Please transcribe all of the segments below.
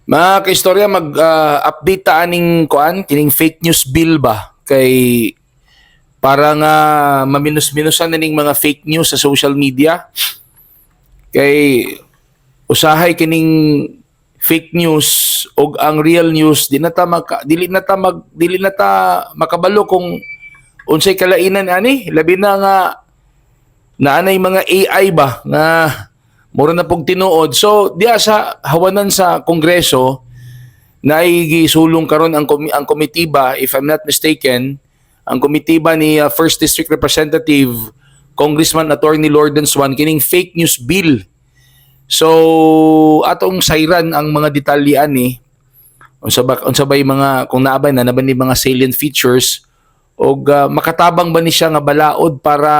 Mga kaistorya mag-update ta aning kuan kining fake news bill ba kay para nga maminus-minusan na ning mga fake news sa social media kay usahay kining fake news og ang real news dili na ta makabalo kung unsay kalainan ani labi na nga naanay mga AI ba nga mura na pong tinuod. So diya sa hawanan sa Kongreso na gisulong karon ang komitiba, if I'm not mistaken, ang komitiba ni First District Representative Congressman Attorney Lordan Swan kining fake news bill. So atong sayran ang mga detalye ni unsa bay mga kung naabay na naban ni mga salient features og makatabang ba ni siya nga balaod para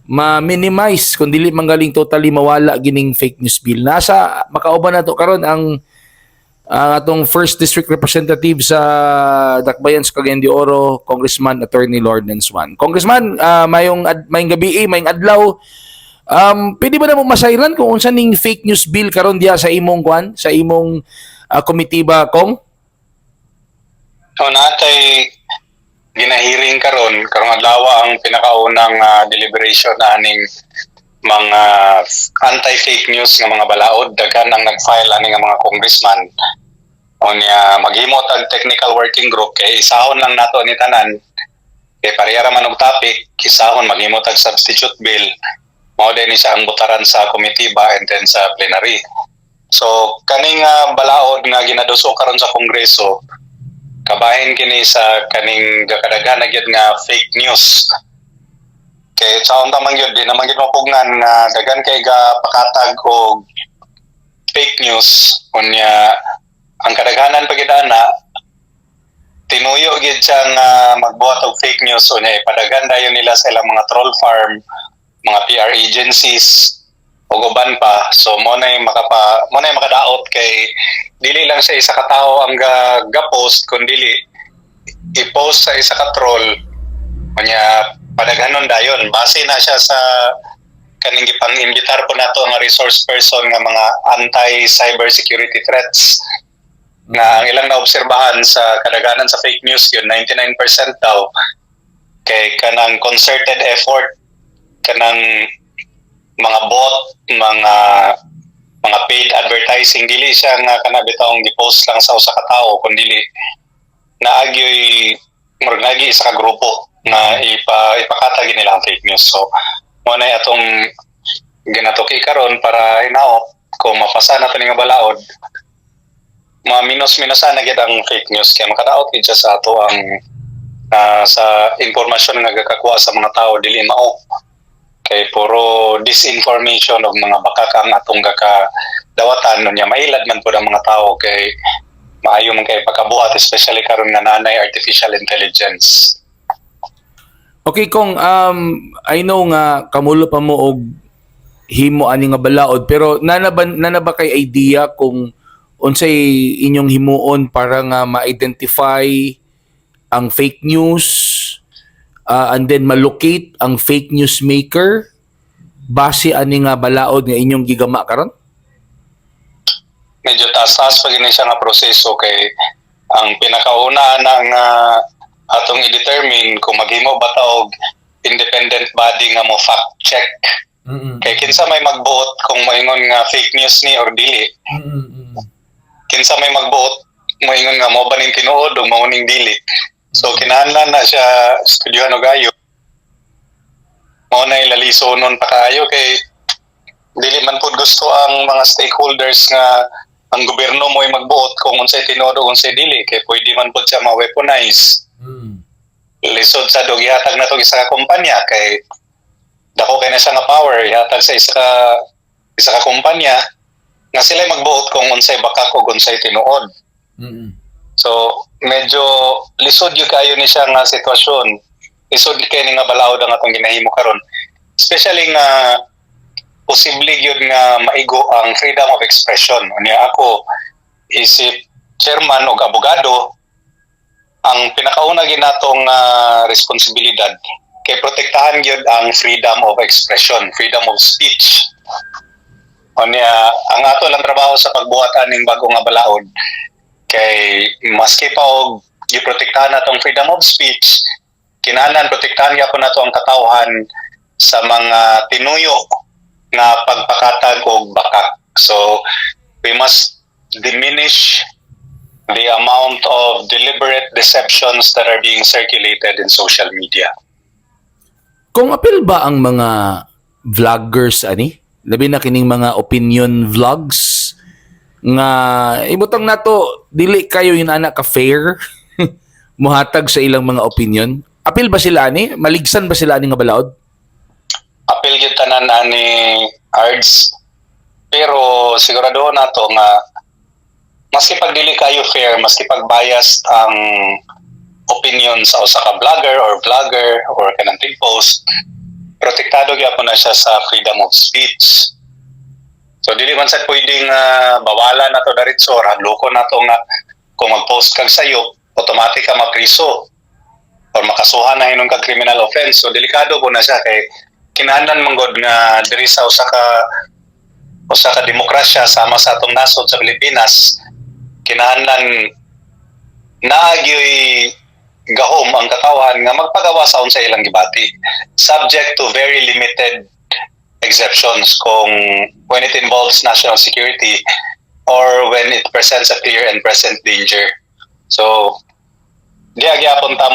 ma-minimize kung dili manggaling totally mawala gining fake news bill. Nasa makauban na to karon ang atong First District Representative sa Dakbayan sa Cagayan de Oro, Congressman Attorney Lordan Swan. Congressman, mayong gabi, mayong adlaw. Pwede ba na mo masayran kung unsa ning fake news bill karon diya sa imong kwan, sa imong komitiba, Kong? So natay ginahiring karong adlaw ang pinakaunang deliberation aning mga anti-fake news nga mga balaod. Daghan ang nag-file ani nga mga congressman. Unya maghimo tag technical working group kay isahon lang nato ni tanan. Kay parehara man og topic, isahon maghimo tag substitute bill. Mao din siya ang butaran sa komitiba and then sa plenary. So kaning balaod nga ginaduso karon sa Kongreso, kabahin kini sa kaning kadaghan na gyud nga fake news. Kay sa unta man gyud di naman gyud mapugnan nga daghan kay pakatag og fake news. Unya ang kadaghanan pa gyud ana tinuyo gyud siya nga magbuhat og fake news. Unya ipadaghan dayon nila sa ilang mga troll farm, mga PR agencies o uban pa. So mo na makadaot kay dili lang sa isa ka tawo ang ga-post kun dili i-post sa isa ka troll. Unya padaghanon dayon base na siya sa kaning gipang-imbitar po nato nga resource person nga mga anti-cyber security threats nga ang ilang naobserbahan sa kadaghanan sa fake news yun 99% daw kay kanang concerted effort, kanang mga bot, mga paid advertising, dili siya nga kanabitawong gi-post lang sa usa ka tawo kundi naagyoy murag isa ka grupo na ipakatag nila ang fake news. So mo na atong ginatuki karon para hinaot kung mapasa na nga balaod, ma-minus-minusan na gyud ang fake news kaya makadaot gid siya sa ato ang sa impormasyon nga gakakuha sa mga tao dili mao. Kay puro disinformation og mga bakakang atong dawatan nunya mailad man pud ang mga tao kay maayo man kay pagkabuhat especially karon nga nanay artificial intelligence. Okay, Kong, I know nga kamulo pa mo og himo ani nga balaod pero nana ba kay idea kung unsay inyong himuon para nga ma-identify ang fake news and then malocate ang fake news maker base ani nga balaod nga inyong gigama karon? Medyo taas-taas pa gini siya nga proseso kay ang pinakauna na nga atong i-determine kung maghimo ba ta og independent body nga mo fact check. Kay kinsa may magbuot kung moingon nga fake news ni or dili. Kinsa may magbuot moingon nga mo ba ning tinuod o mao ning dili. So kinahanglan na siya studyohan og ayo. Mao na ilalisonon pa kayo kay dili man pud gusto ang mga stakeholders nga ang gobyerno mo'y magbuot kung unsay tinuod o unsay dili kay pwede man pud siya ma-weaponize. Lisod sa dog ihatag na to isa ka kumpanya kay dako kay na siya nga power ihatag sa isa ka kumpanya nga sila magbuot kung unsay bakak o unsay tinuod. So medyo lisod yung kayo ni siya nga sitwasyon. Lisod kay ni nga balaod ang atong ginahimo karon. Especially nga posible yun nga maigo ang freedom of expression. Unya ako isip chairman o abogado, ang pinakauna ginatong responsibilidad kay protektahan yun ang freedom of expression, freedom of speech. O niya, ang ato lang trabaho sa pagbuhat aning bago nga balaod kay maski pa og giprotektahan natong freedom of speech, kinahanglan protektahan gyapon nato ang katawhan sa mga tinuyo nga pagpakatag og bakak. So we must diminish the amount of deliberate deceptions that are being circulated in social media. Kung apil ba ang mga vloggers ani? Labi na kining mga opinion vlogs nga ibutang nato dili kayo yung anak ka fair muhatag sa ilang mga opinion. Apil ba sila ani? Maligsan ba sila ani nga balaod? Apil gyud tanan ani arts, pero sigurado nato nga maski pag dili kayo fair, maski pag biased ang opinion sa usa ka vlogger or kanang post, protektado gyapon na siya sa freedom of speech. So dili man sad pwedeng bawalan nato diretso, hadloko nato nga kung mag-post kag sayop, automatic ka mapriso or makasuhan na hinung kag criminal offense. So delikado po na siya kay kinahanglan man gud nga diri sa usa ka demokrasya sama sa atong nasod sa Pilipinas, kinahanglan naagyoy gahom ang katawhan nga magpagawa sa unsa ilang gibati, subject to very limited exceptions kung when it involves national security or when it presents a clear and present danger. So gyapon ta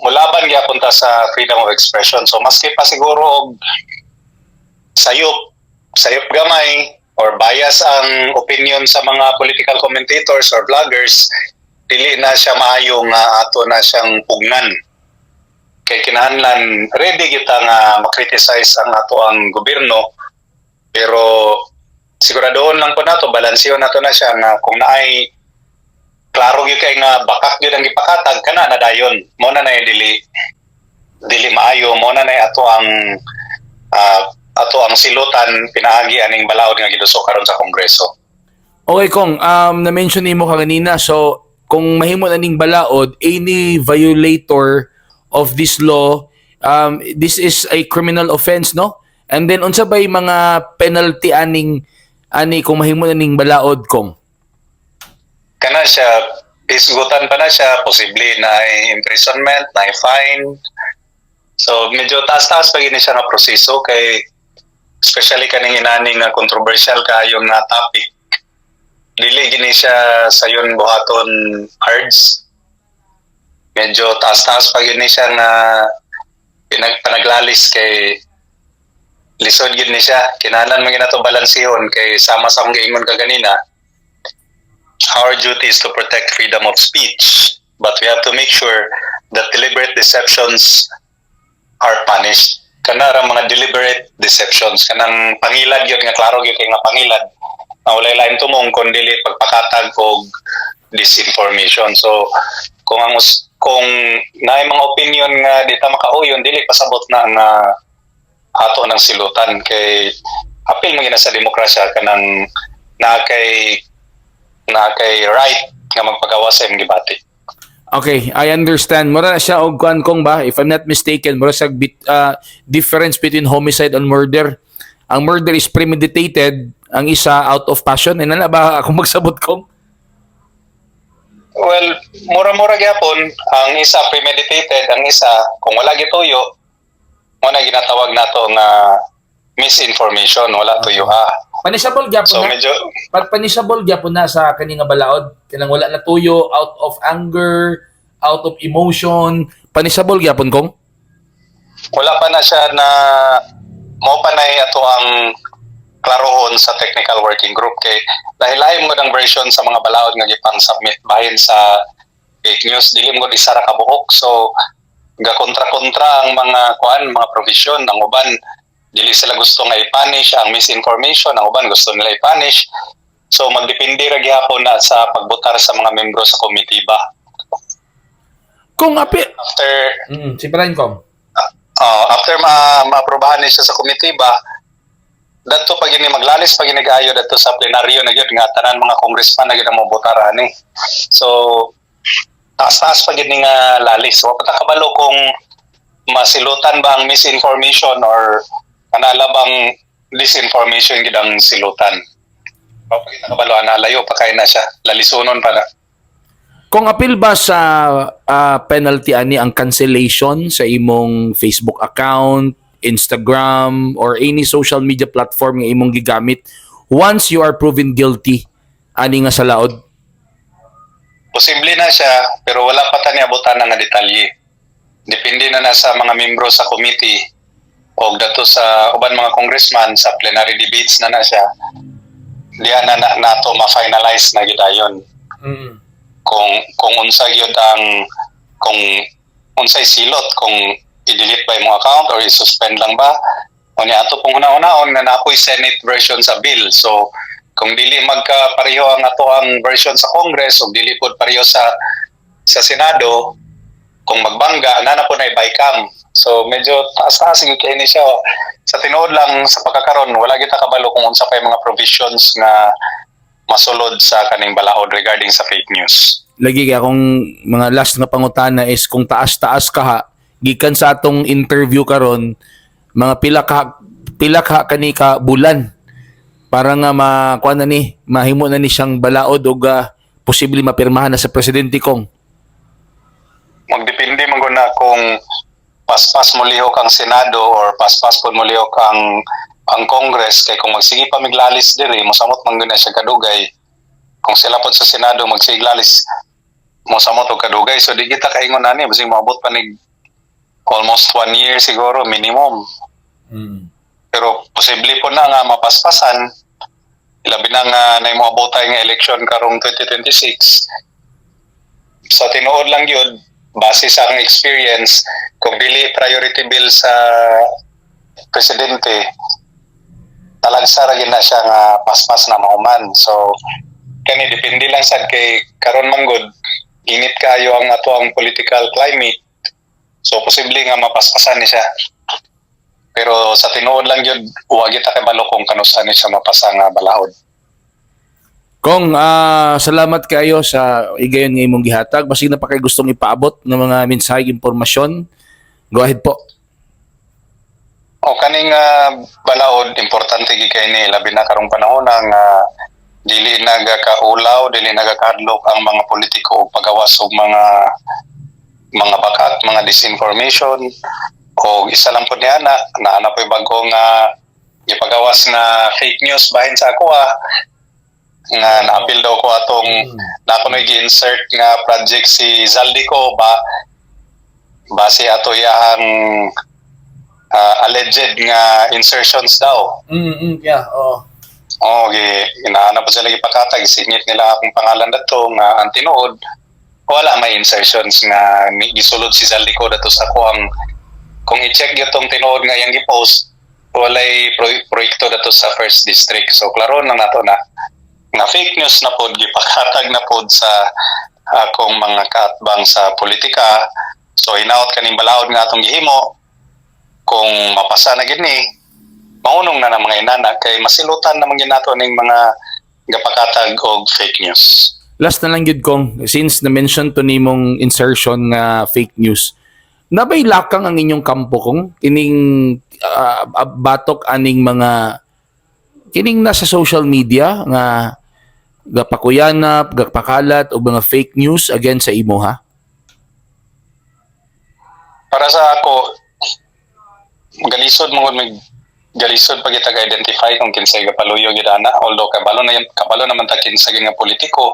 mulaban gyapon ta sa freedom of expression. So maski pa siguro og sayop gamay or bias ang opinion sa mga political commentators or vloggers, dili na siya maayo nga ato na siyang pugnan. Kay kinahanglan ready kita nga makriticize ang ato ang gobyerno, pero siguradoon lang po nato, balanseyon nato na siya nga kung naay klaro gyud kay nga bakak gyud ang ipakatag kana na dayon mo na nay dili maayo, mo na nay ato ang silutan pinaagi aning balaod nga gidusok karon sa Kongreso. Okay, Kong, na-mention nimo kanina, so kung mahimo na ning balaod, any violator of this law, this is a criminal offense, no? And then unsa bay mga penalty ani kung mahimo na ning balaod, Kong? Kana siya, isgutan pa na siya, posible na imprisonment, na fine. So medyo taas-taas pa gini siya nga proseso kay especially kaning inani nga controversial kayo nga topic. Dili gini siya sayon buhaton cards. Medyo taas-taas pa gini siya nga panaglalis kay lisod gid ni siya. Kinahanglan man ginato balansihon kay sama sa akong giingon kaganina. Our duty is to protect freedom of speech, but we have to make sure that deliberate deceptions are punished. Kana ra mga deliberate deceptions, kanang pangilad yun nga klaro gyud kay nga pangilad na walay lain tumong kun dili pagpakatag og disinformation. So kung naay mga opinion nga di ta makauyon, dili pasabot na nga ato ng silutan kay apil man gina sa demokrasya kanang na kay right nga magpagawa sa imong debate. Okay, I understand. Mura na siya og kuan, Kong, ba? If I'm not mistaken, mura sa difference between homicide and murder. Ang murder is premeditated, ang isa out of passion. Ina na ba ako magsabot, Kong? Well, mura-mura gyapon, ang isa premeditated, ang isa kung wala gituyo, mo na ginatawag nato nga misinformation, wala tuyo Punishable gyapon So na. medyo Punishable gyapon na sa kaninga balaod. Kanang wala na tuyo, out of anger, out of emotion. Punishable gyapon, Kong? wala pa na siya na mo pa na ato ang klarohon sa technical working group kay lahi-lahi mo ng version sa mga balaod nga gipang submit bahin sa fake news, dili mo isa ra ka buhok. So gakontra-kontra ang mga provision ng uban, dili sila gusto nga i-punish ang misinformation, ang uban gusto nila i-punish. So magdepende ra gyapon na sa pagbotar sa mga membro sa committee ba. Kung api... After si Brian, Kong. after maaprobahan ni siya sa committee ba, dadto pag ini maglalis pag ini gayo dadto sa plenaryo na gyud nga tanan mga congressman na gyud ang mobotar ani. So taas-taas pag ini nga lalis. Wa pa ta kabalo kung masilutan ba ang misinformation or kanala bang disinformation gid ang silutan. Papakita ka balo na layo pa kay na siya. Lalisunon pa na. Kung apil ba sa penalty ani ang cancellation sa imong Facebook account, Instagram, or any social media platform nga imong gigamit once you are proven guilty ani nga sa laod? Posible na siya, pero wala pa ta niabutan nga detalye. Depende na sa mga membro sa committee o dato sa uban mga congressman sa plenary debates na siya. Diyan na nato ma-finalize na gidayon. Kung unsa gyud ang kung unsay silot, kung i-delete ba imong account or i-suspend lang ba. Unya ato pong una-unaon nga napoy Senate version sa bill. So kung dili magkapareho ang ato ang version sa Congress o dili pod pareho sa Senado, kung magbangga na po na i-bycam. So medyo taas-taas gyud kay ni siya. Sa tinuod lang sa pagkakaron wala kita kabalo kung unsa pa yung mga provisions nga masulod sa kaning balaod regarding sa fake news. Lagi kaya kung mga last nga pangutana is kung taas-taas ka ha, gikan sa atong interview karon, mga pila ka kani ka bulan para nga makuha na ni, mahimo na ni siyang balaod o posible mapirmahan na sa presidente kong. Magdepende man gud na kung paspas mo lihok ang Senado or paspas po mo lihok ang Congress, kay kung magsige pa miglalis diri mosamot man gud na siya kadugay. Kung sila pod sa Senado magsiglalis mosamot og kadugay, so di kita kaingon ani basig maabot pa nig almost 1 year siguro minimum. Pero posible po na nga mapaspasan, labi na nga na moabotay nga election karong 2026. Sa tinuod lang yun, base sa akong experience, kung dili priority bill sa presidente, talagsa ra gyud na siya nga paspas na mahuman. So kani depende lang sad kay karon manggod init kayo ang ato ang political climate. So posible nga mapaspasan ni siya. Pero sa tinuod lang yun, huwag kita kay balo kung kanusan ni siya mapasa nga balahod. Kong, salamat kayo sa igayon nga imong gihatag. Basig na pa kay gustong ipaabot ng mga mensahe, impormasyon. Go ahead po. O kaning balaod, importante gikay ni labi na karong panahon nga dili nagakaulaw, dili nagakadlok ang mga politiko og pagawas og mga bakat, mga disinformation. O isa lang po niya na po yung bagong ipagawas na fake news bahin sa ako nga naapil daw ko atong nakunoy gi-insert nga project si Zaldico base ato yang alleged nga insertions daw. Yeah, oh. Inahanap po sila ipakatag, signit nila akong pangalan dato nga ang tinuod wala may insertions nga gisulod si Zaldico dato sa kuang. Kung i-check itong tinuod nga yung i-post, walay proyekto dato sa first district. So klaro na nato na nga fake news na pod gipakatag na pod sa akong mga kaatbang sa politika. So hinaot kaning balaod nga atong gihimo, kung mapasa na gid ni maunong na ng mga inana kay masilutan naman gid nato ning mga gapakatag og fake news. Last na lang gid kong, since na-mention to nimong insertion nga fake news, nabay lakang ang inyong kampo kong kining batok aning mga kining nasa social media nga gapakuyanap, gapakalat o mga fake news against sa imo ha? Para sa ako, galisod mo galisod pag itag identify kung kinsay gapaluyo gid ana, although kabalo naman ta kinsay nga politiko,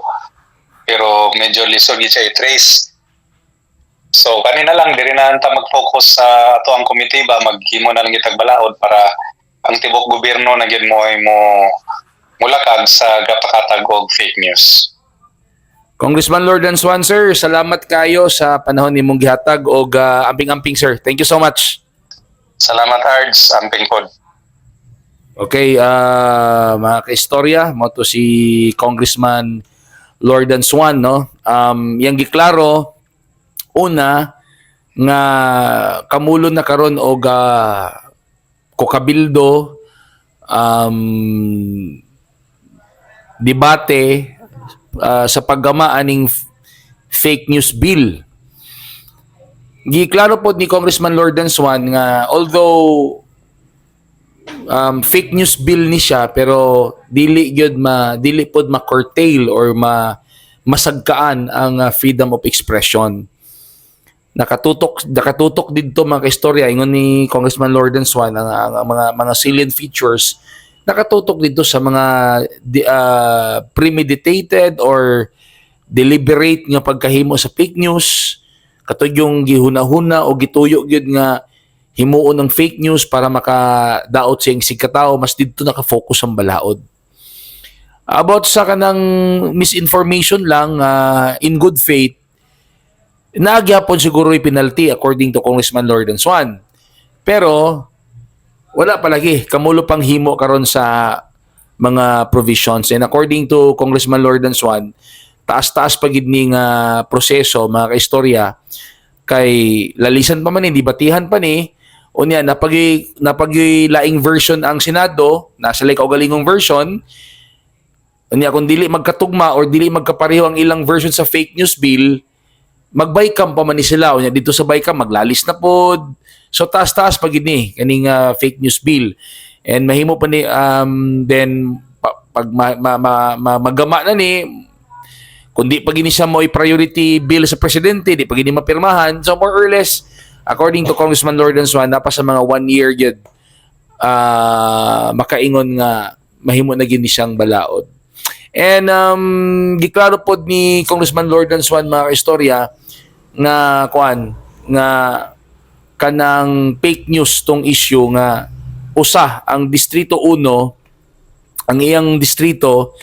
pero medyo lisod gid siya i-trace. So kanina lang diri na ta mag-focus sa ato ang committee ba maghimo na lang gitag balaod para ang tibok gobyerno na gid mo mulakag sa gapakatag og fake news. Congressman Lordan Swan, sir, salamat kayo sa panahon nimong gihatag og amping-amping, sir. Thank you so much. Salamat Ards, amping pod. Okay, mga kaistorya, mo to si Congressman Lordan Swan, no? Yang giklaro una nga kamulon na karon og kokabildo debate sa paggama aning fake news bill. Giklaro po ni Congressman Lordan Swan nga although fake news bill ni siya pero dili pod ma-curtail or masagkaan ang freedom of expression. Nakatutok didto mga kaistorya ingon ni Congressman Lorden Swan ang mga salient features nakatutok dito sa mga premeditated or deliberate nga pagkahimo sa fake news, katong yung gihuna-huna o gituyo gyud nga himuon ng fake news para makadaot siyang sigkatao, mas dito nakafocus ang balaod. About sa kanang misinformation lang, in good faith, nagyapon siguro yung penalty according to Congressman Lorden Swan. Pero, wala palagi. Kamulo pang himo karon sa mga provisions. And according to Congressman Lorden Swan, taas-taas pagid ning proseso, mga kaistorya, kay lalisan pa man ni, dibatihan pa ni, unya napagi-laing version ang Senado, nasa like kaugalingong version, unya kung dili magkatugma or dili magkapareho ang ilang version sa fake news bill, mag-bycam pa man ni sila. Unya dito sa bycam, maglalis na pod. So taas-taas pagid ni kaning fake news bill. And mahimo pa ni then pag magama na ni kundi pag ini siya mo i-priority bill sa presidente, di pag ini mapirmahan. So more or less, according to Congressman Lorden Swan, napa sa mga 1 year yun, makaingon nga mahimo na gini siyang balaod. And giklaro pod ni Congressman Lorden Swan mga istorya nga kanang fake news tong issue nga usa ang Distrito 1, ang iyang distrito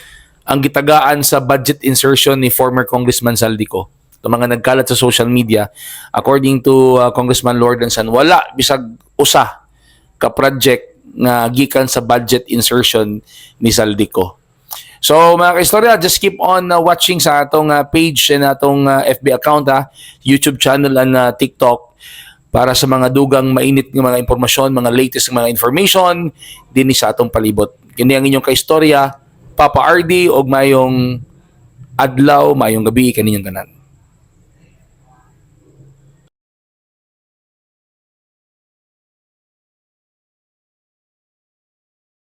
ang gitagaan sa budget insertion ni former Congressman Saldico. Ito mga nagkalat sa social media, according to Congressman Lorden Swan, wala bisag usa ka project nga gikan sa budget insertion ni Saldico. So mga kaistorya, just keep on watching sa atong page and atong FB account, YouTube channel and TikTok para sa mga dugang mainit ng mga impormasyon, mga latest mga information din sa atong palibot. Kini ang inyong kaistorya, Papa RD, og mayong adlaw, mayong gabi kaninyong tanan.